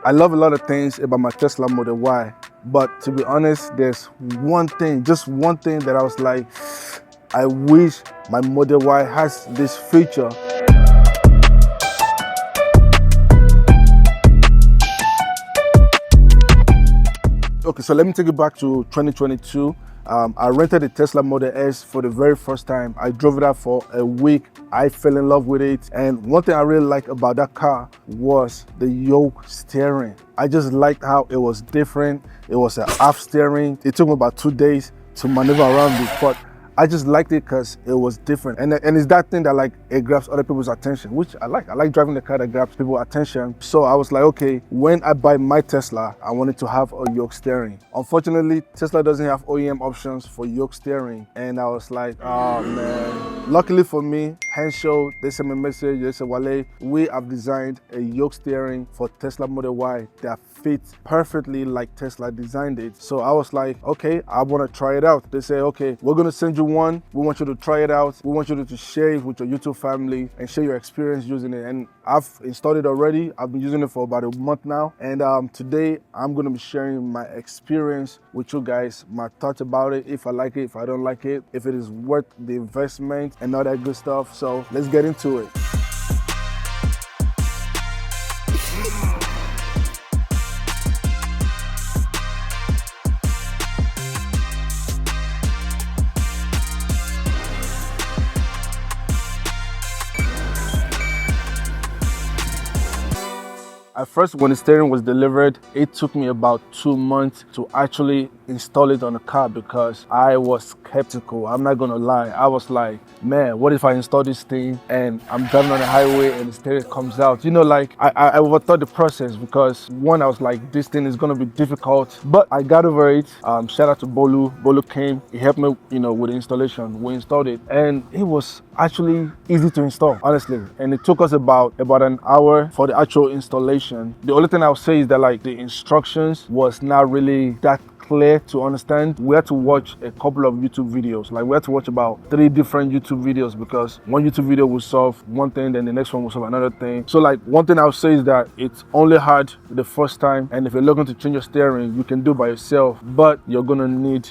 I love a lot of things about my Tesla Model Y, but to be honest, there's one thing, just one thing that I was like, I wish my Model Y has this feature. Okay, so let me take you back to 2022. I rented a Tesla Model S for the very first time. I drove it out for a week. I fell in love with it. And one thing I really liked about that car was the yoke steering. I just liked how it was different. It was an half steering. It took me about 2 days to maneuver around it, but I just liked it because it was different. And it's that thing that like it grabs other people's attention, which I like. I like driving the car that grabs people's attention. So I was like, okay, when I buy my Tesla, I wanted to have a yoke steering. Unfortunately, Tesla doesn't have OEM options for yoke steering. And I was like, oh man. Luckily for me, Hansshow, they sent me a message, they said, Wale, we have designed a yoke steering for Tesla Model Y that fits perfectly like Tesla designed it. So I was like, okay, I want to try it out. They say, okay, we're going to send you one. We want you to try it out. We want you to share it with your YouTube family and share your experience using it. And I've installed it already. I've been using it for about a month now. And today I'm going to be sharing my experience with you guys, my thoughts about it, if I like it, if I don't like it, if it is worth the investment and all that good stuff. So let's get into it. At first, when the steering was delivered, it took me about 2 months to actually install it on the car because I was skeptical. I'm not gonna lie. I was like, man, what if I install this thing and I'm driving on the highway and the steering comes out? You know, like I overthought the process because one, I was like, this thing is gonna be difficult, but I got over it. Shout out to Bolu. Bolu came, he helped me, you know, with the installation. We installed it and it was actually easy to install, honestly. And it took us about an hour for the actual installation. The only thing I'll say is that like the instructions was not really that clear to understand. We had to watch a couple of YouTube videos. Like we had to watch about 3 different YouTube videos because one YouTube video will solve one thing, then the next one will solve another thing. So like one thing I'll say is that it's only hard the first time, and if you're looking to change your steering, you can do it by yourself, but you're gonna need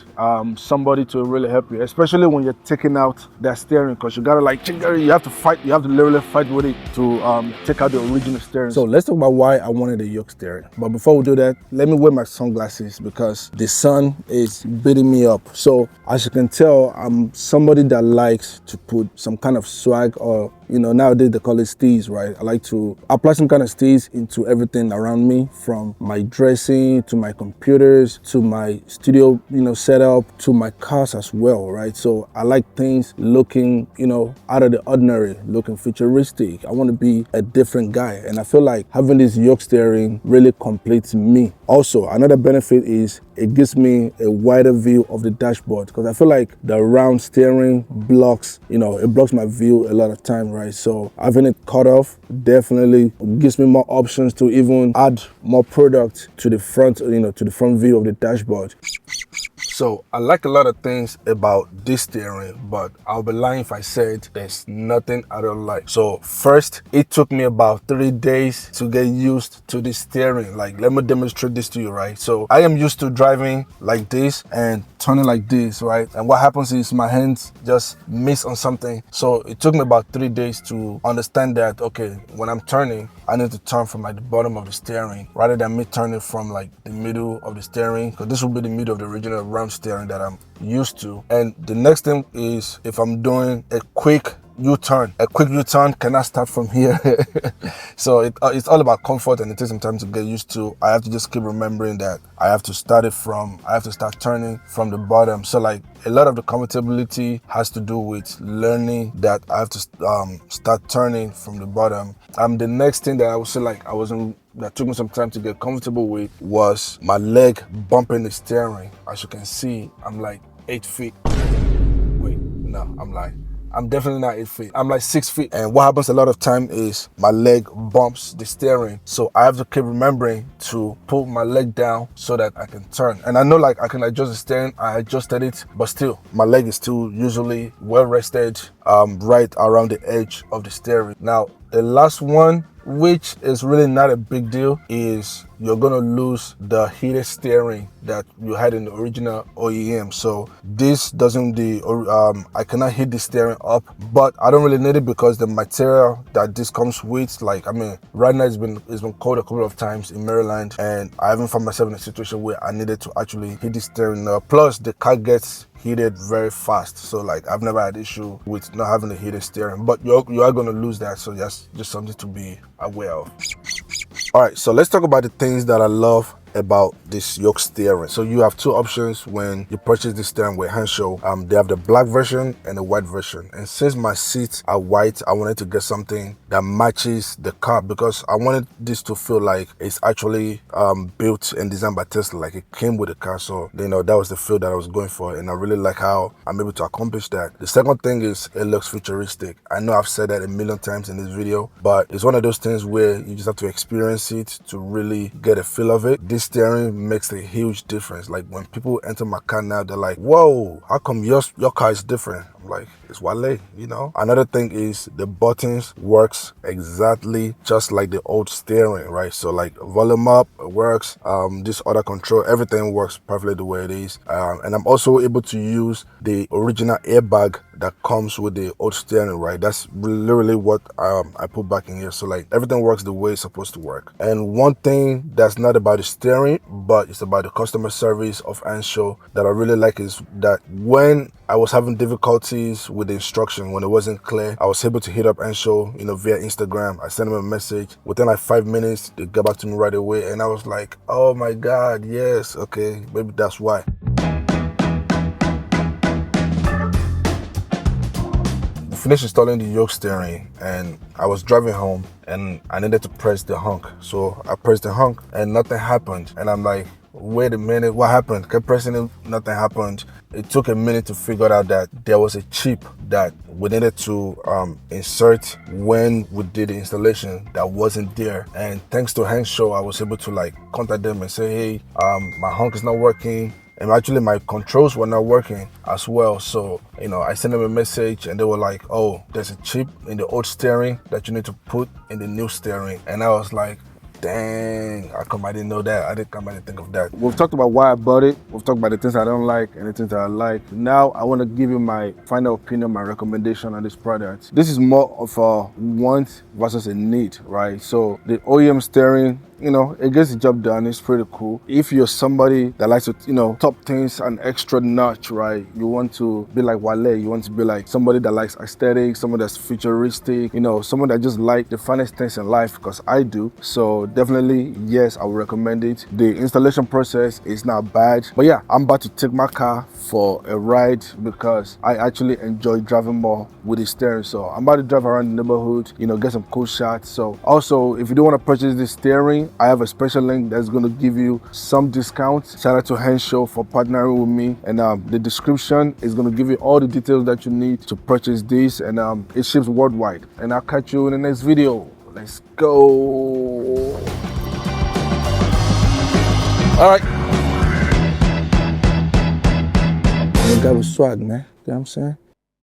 somebody to really help you, especially when you're taking out that steering, because you gotta like you have to fight, you have to literally fight with it to take out the original steering. So let's talk about why I wanted a yoke steering. But before we do that, let me wear my sunglasses because the sun is beating me up. So as you can tell, I'm somebody that likes to put some kind of swag, or you know, nowadays they call it steez, right? I like to apply some kind of steez into everything around me, from my dressing to my computers to my studio, you know, setup to my cars as well, right? So I like things looking, you know, out of the ordinary, looking futuristic. I want to be a different guy, and I feel like having this yoke steering really completes me. Also, another benefit is it gives me a wider view of the dashboard, because I feel like the round steering blocks, you know, it blocks my view a lot of time, right? So having it cut off definitely gives me more options to even add more product to the front, you know, to the front view of the dashboard. So I like a lot of things about this steering, but I'll be lying if I said there's nothing I don't like. So first, it took me about 3 days to get used to this steering. Like, let me demonstrate this to you, right? So I am used to driving like this and turning like this, right? And what happens is my hands just miss on something. So it took me about 3 days to understand that, okay, when I'm turning, I need to turn from like the bottom of the steering rather than me turning from like the middle of the steering, because this will be the middle of the original round steering that I'm used to. And the next thing is, if I'm doing a quick U-turn cannot start from here. So it's all about comfort, and it takes some time to get used to. I have to just keep remembering that I have to start turning from the bottom. So like a lot of the comfortability has to do with learning that I have to start turning from the bottom. The next thing that I would say like that took me some time to get comfortable with was my leg bumping the steering. As you can see, I'm like 8 feet. Wait, no, I'm lying. I'm definitely not 8 feet. I'm like 6 feet. And what happens a lot of time is my leg bumps the steering. So I have to keep remembering to pull my leg down so that I can turn. And I know like I can adjust the steering. I adjusted it, but still my leg is still usually well rested right around the edge of the steering. Now, the last one which is really not a big deal, is you're gonna lose the heated steering that you had in the original OEM. So this doesn't I cannot heat the steering up, but I don't really need it because the material that this comes with, like, I mean, right now it's been cold a couple of times in Maryland, and I haven't found myself in a situation where I needed to actually heat the steering up. Plus the car gets heated very fast, so like I've never had issue with not having a heated steering, but you are going to lose that, so that's just something to be aware of. All right, so let's talk about the things that I love about this yoke steering. So you have two options when you purchase this steering with Hansshow. They have the black version and the white version, and since my seats are white, I wanted to get something that matches the car because I wanted this to feel like it's actually built and designed by Tesla, like it came with the car. So you know, that was the feel that I was going for, and I really like how I'm able to accomplish that. The second thing is it looks futuristic. I know I've said that a million times in this video, but it's one of those things where you just have to experience it to really get a feel of it. This steering makes a huge difference. Like when people enter my car now, they're like, whoa, how come your car is different? I'm like, it's Wale, you know. Another thing is the buttons works exactly just like the old steering, right? So like volume up works, this other control, everything works perfectly the way it is. And I'm also able to use the original airbag that comes with the old steering, right? That's literally what I put back in here. So like everything works the way it's supposed to work. And one thing that's not about the steering, but it's about the customer service of Hansshow that I really like is that when I was having difficulties with the instruction, when it wasn't clear, I was able to hit up Hansshow, you know, via Instagram. I sent them a message. Within like 5 minutes, they got back to me right away. And I was like, oh my God, yes, okay, maybe that's why. Finished installing the yoke steering and I was driving home and I needed to press the honk. So I pressed the honk and nothing happened. And I'm like, wait a minute, what happened? Kept pressing it, nothing happened. It took a minute to figure out that there was a chip that we needed to insert when we did the installation that wasn't there. And thanks to Hansshow, I was able to like contact them and say, hey, my honk is not working. And actually my controls were not working as well. So, you know, I sent them a message and they were like, oh, there's a chip in the old steering that you need to put in the new steering. And I was like, dang, how come I didn't know that? I didn't think of that. We've talked about why I bought it. We've talked about the things I don't like and the things that I like. Now I want to give you my final opinion, my recommendation on this product. This is more of a want versus a need, right? So the OEM steering, you know, it gets the job done. It's pretty cool. If you're somebody that likes to, you know, top things an extra notch, right? You want to be like Wale. You want to be like somebody that likes aesthetics, someone that's futuristic, you know, someone that just like the finest things in life, because I do. So definitely, yes, I would recommend it. The installation process is not bad. But yeah, I'm about to take my car for a ride because I actually enjoy driving more with the steering. So I'm about to drive around the neighborhood, you know, get some cool shots. So also, if you do want to purchase this steering, I have a special link that's going to give you some discounts. Shout out to Hansshow for partnering with me. And the description is going to give you all the details that you need to purchase this. And it ships worldwide. And I'll catch you in the next video. Let's go. All right. You got with swag, man. You know what I'm saying?